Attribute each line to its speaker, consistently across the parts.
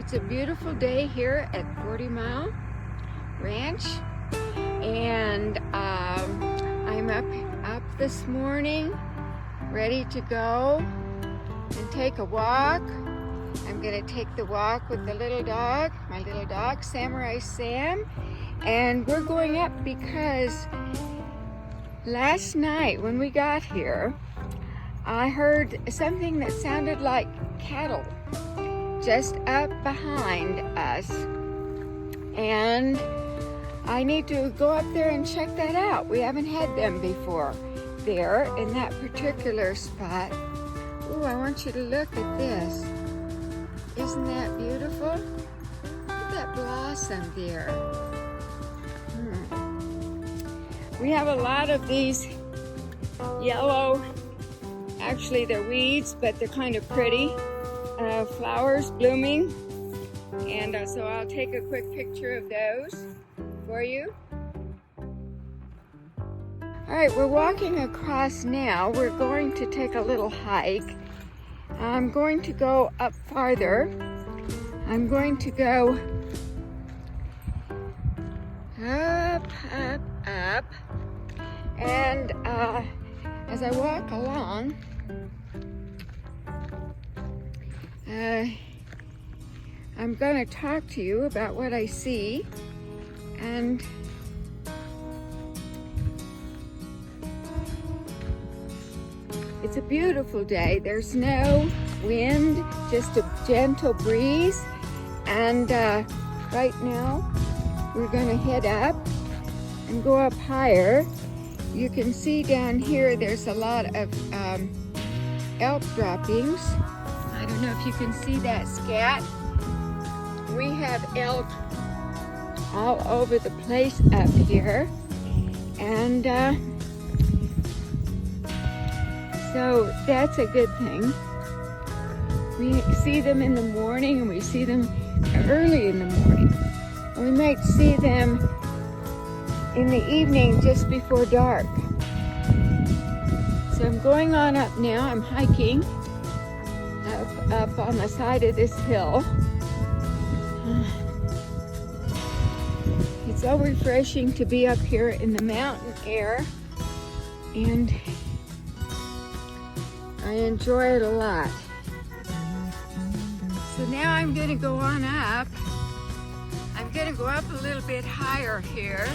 Speaker 1: It's a beautiful day here at 40 Mile Ranch, and I'm up this morning, ready to go and take a walk. I'm gonna take the walk with the little dog, my little dog, Samurai Sam, and we're going up because last night when we got here, I heard something that sounded like cattle just up behind us, and I need to go up there and check that out. We haven't had them before there in that particular spot. Ooh, I want you to look at this. Isn't that beautiful? Look at that blossom there. We have a lot of these yellow, actually they're weeds, but they're kind of pretty. Flowers blooming, and so I'll take a quick picture of those for you. All right, we're walking across now. We're going to take a little hike. I'm going to go up farther. I'm going to go up, and as I walk along, I'm going to talk to you about what I see, and it's a beautiful day. There's no wind, just a gentle breeze, and right now we're going to head up and go up higher. You can see down here there's a lot of elk droppings. I don't know if you can see that scat. We have elk all over the place up here, and so that's a good thing. We see them in the morning, and we see them early in the morning. And we might see them in the evening just before dark. So I'm going on up now. I'm hiking up on the side of this hill. It's so refreshing to be up here in the mountain air, and I enjoy it a lot. So now I'm going to go on up. I'm going to go up a little bit higher here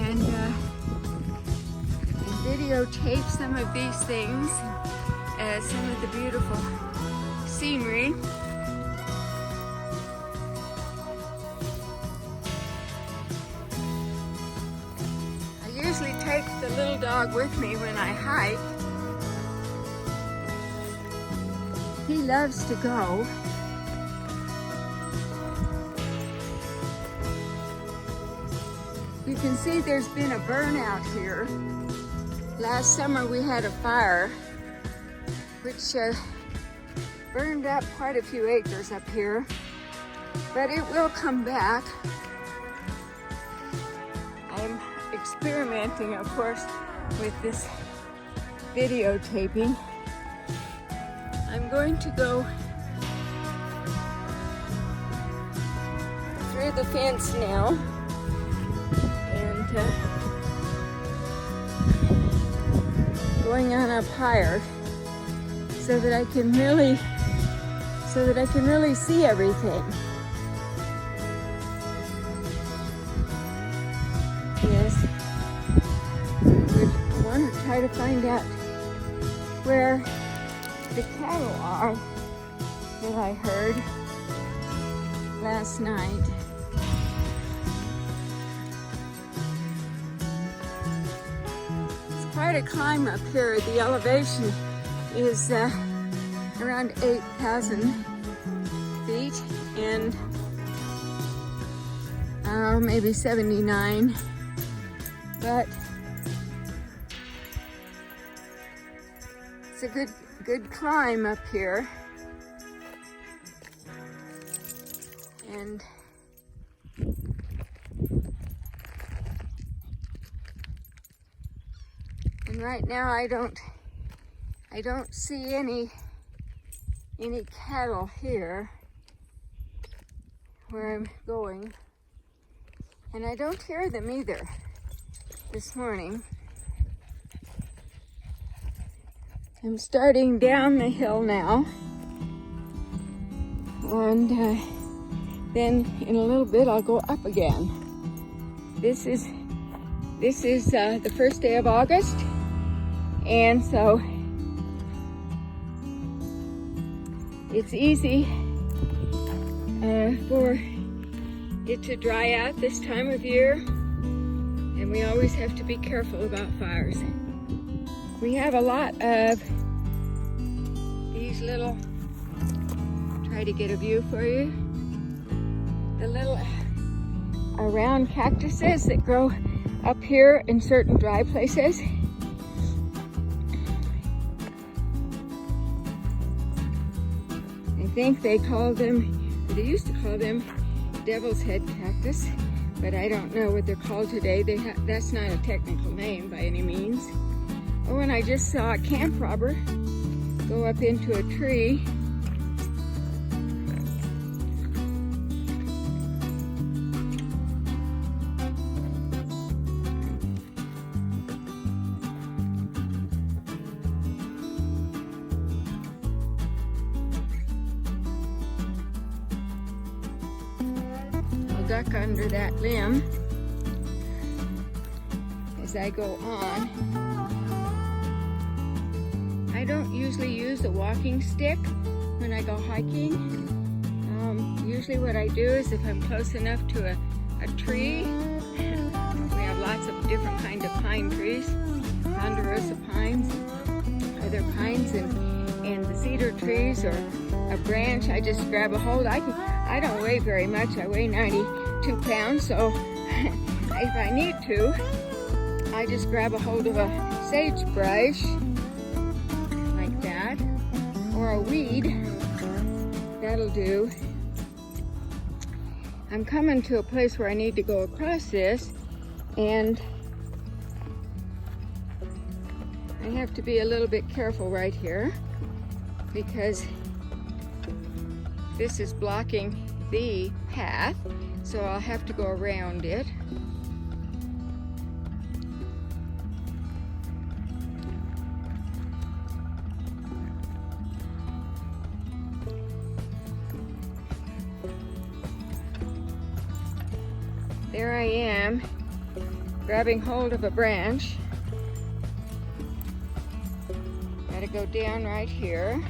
Speaker 1: and videotape some of these things, some of the beautiful scenery. I usually take the little dog with me when I hike. He loves to go. You can see there's been a burnout here. Last summer we had a fire which burned up quite a few acres up here, but it will come back. I'm experimenting, of course, with this videotaping. I'm going to go through the fence now, and going on up higher so that I can really see everything. Yes, I want to try to find out where the cattle are that I heard last night. It's quite a climb up here. The elevation is around 8,000 feet, and maybe 79, but it's a good climb up here. And right now I don't see any cattle here. where I'm going. And I don't hear them either this morning. I'm starting down the hill now. And then in a little bit I'll go up again. This is the first day of August, and so it's easy for it to dry out this time of year, and we always have to be careful about fires. We have a lot of these little, try to get a view for you, the little round cactuses that grow up here in certain dry places. I think they call them, or they used to call them, devil's head cactus, but I don't know what they're called today. That's not a technical name by any means. Oh, and I just saw a camp robber go up into a tree. Duck under that limb as I go on. I don't usually use a walking stick when I go hiking. Usually what I do is if I'm close enough to a tree, we have lots of different kinds of pine trees, ponderosa pines, other pines, and the cedar trees, or a branch, I just grab a hold. I don't weigh very much. I weigh 92 pounds, so if I need to, I just grab a hold of a sagebrush like that, or a weed. That'll do. I'm coming to a place where I need to go across this, and I have to be a little bit careful right here because this is blocking the path, so I'll have to go around it. There I am, grabbing hold of a branch. Gotta go down right here.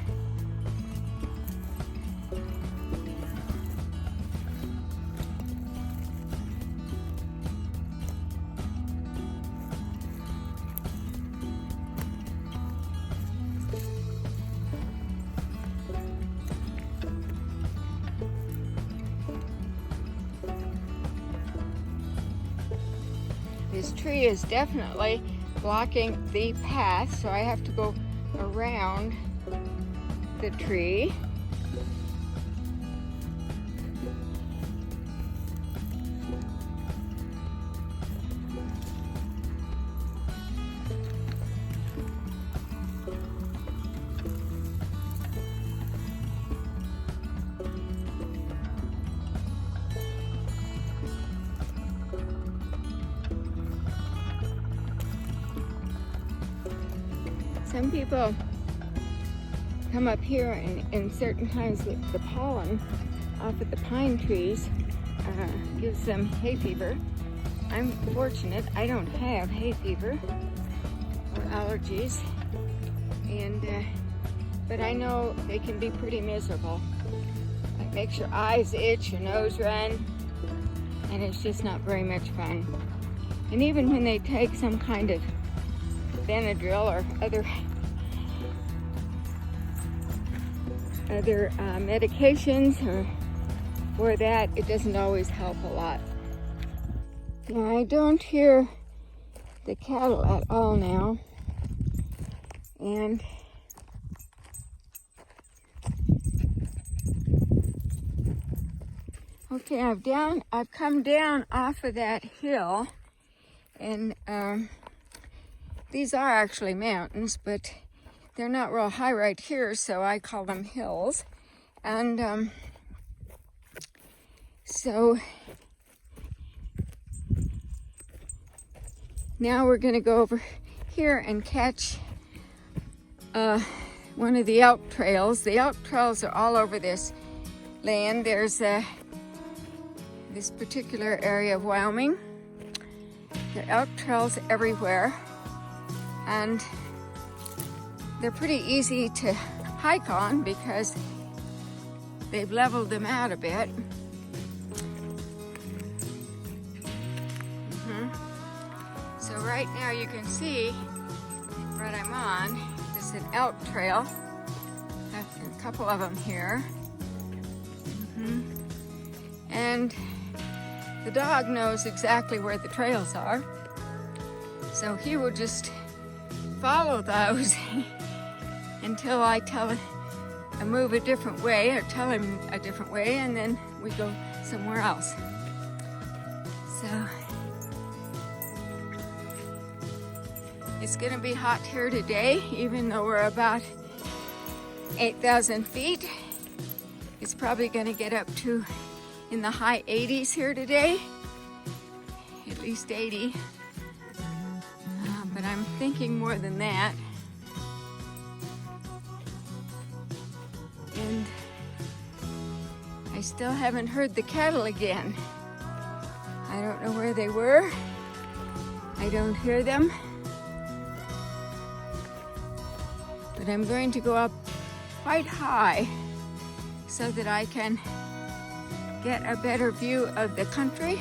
Speaker 1: This tree is definitely blocking the path, so I have to go around the tree. Some people come up here and certain times the pollen off of the pine trees gives them hay fever. I'm fortunate I don't have hay fever or allergies, and but I know they can be pretty miserable. It makes your eyes itch, your nose run, and it's just not very much fun. And even when they take some kind of Benadryl or other medications or for that, it doesn't always help a lot. Now, I don't hear the cattle at all now, and okay, I've come down off of that hill, and these are actually mountains, but they're not real high right here, so I call them hills. And So now we're going to go over here and catch one of the elk trails. The elk trails are all over this land. There's this particular area of Wyoming. There are elk trails everywhere, and they're pretty easy to hike on because they've leveled them out a bit. So right now you can see what I'm on. This is an elk trail. I have a couple of them here. And the dog knows exactly where the trails are. So he will just follow those until I tell him to move a different way, or tell him a different way, and then we go somewhere else. So it's gonna be hot here today, even though we're about 8,000 feet. It's probably gonna get up to in the high 80s here today, at least 80. But I'm thinking more than that. And I still haven't heard the cattle again. I don't know where they were. I don't hear them. But I'm going to go up quite high so that I can get a better view of the country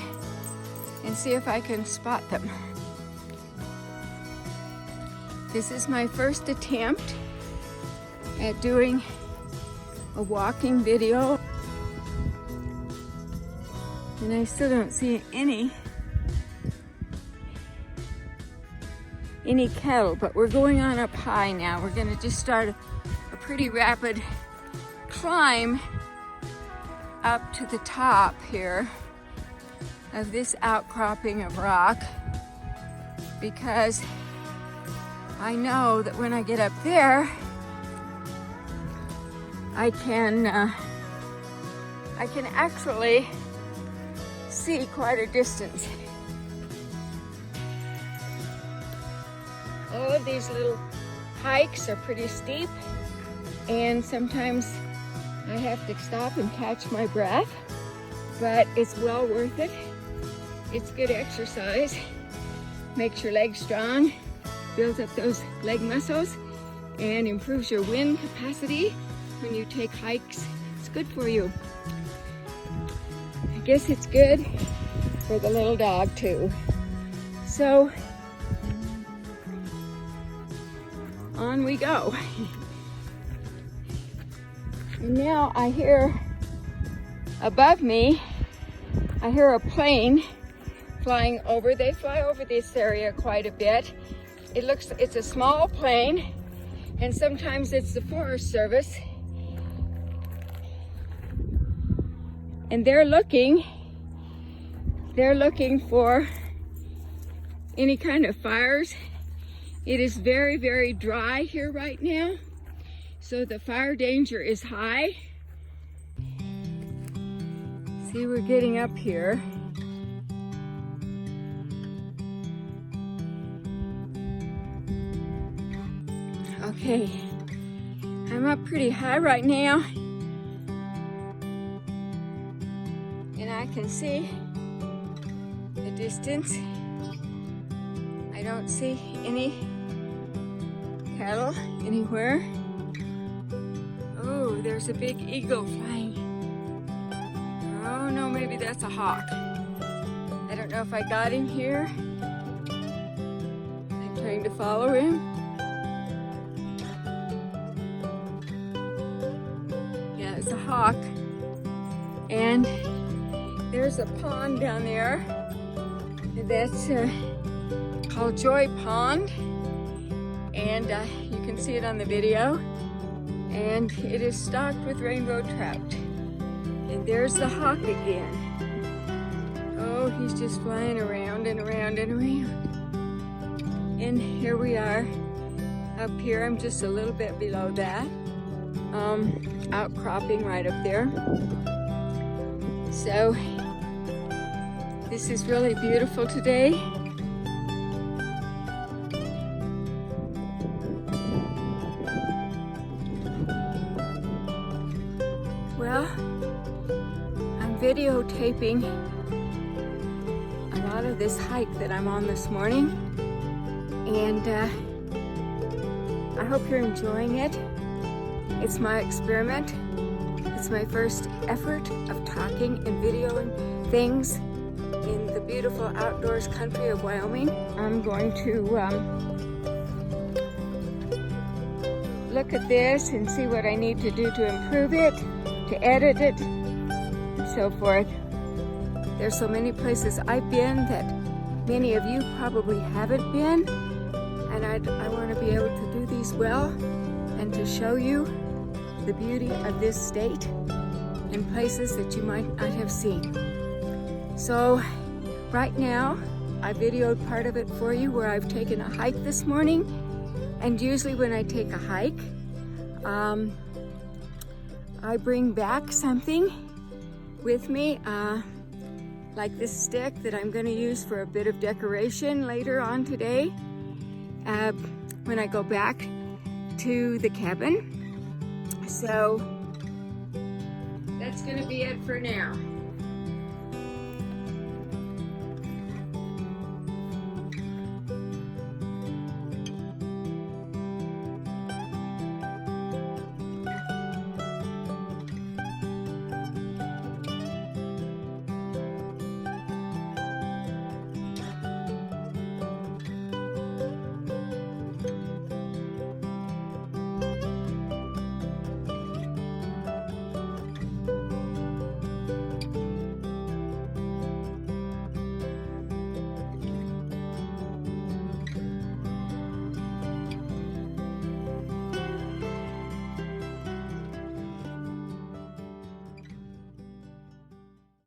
Speaker 1: and see if I can spot them. This is my first attempt at doing a walking video, and I still don't see any cattle, but we're going on up high now. We're gonna just start a pretty rapid climb up to the top here of this outcropping of rock, because I know that when I get up there, I can actually see quite a distance. All of these little hikes are pretty steep, and sometimes I have to stop and catch my breath, but it's well worth it. It's good exercise, makes your legs strong, builds up those leg muscles, and improves your wind capacity when you take hikes. It's good for you. I guess it's good for the little dog too. So on we go. And now I hear above me, I hear a plane flying over. They fly over this area quite a bit. It's a small plane, and sometimes it's the Forest Service. And they're looking for any kind of fires. It is very, very dry here right now, so the fire danger is high. See, we're getting up here. Okay, I'm up pretty high right now, and I can see the distance. I don't see any cattle anywhere. Oh, there's a big eagle flying. Oh no, maybe that's a hawk. I don't know if I got him here. I'm trying to follow him. Yeah, it's a hawk. And there's a pond down there that's called Joy Pond, and you can see it on the video, and it is stocked with rainbow trout. And there's the hawk again. Oh, he's just flying around and around and around. And here we are up here. I'm just a little bit below that outcropping right up there. So This is really beautiful today. Well, I'm videotaping a lot of this hike that I'm on this morning, and I hope you're enjoying it. It's my experiment. It's my first effort of talking and videoing things in the beautiful outdoors country of Wyoming. I'm going to look at this and see what I need to do to improve it, to edit it, and so forth. There's so many places I've been that many of you probably haven't been, and I want to be able to do these well and to show you the beauty of this state and places that you might not have seen. So right now, I videoed part of it for you where I've taken a hike this morning. And usually when I take a hike, I bring back something with me, like this stick that I'm going to use for a bit of decoration later on today when I go back to the cabin. So that's going to be it for now.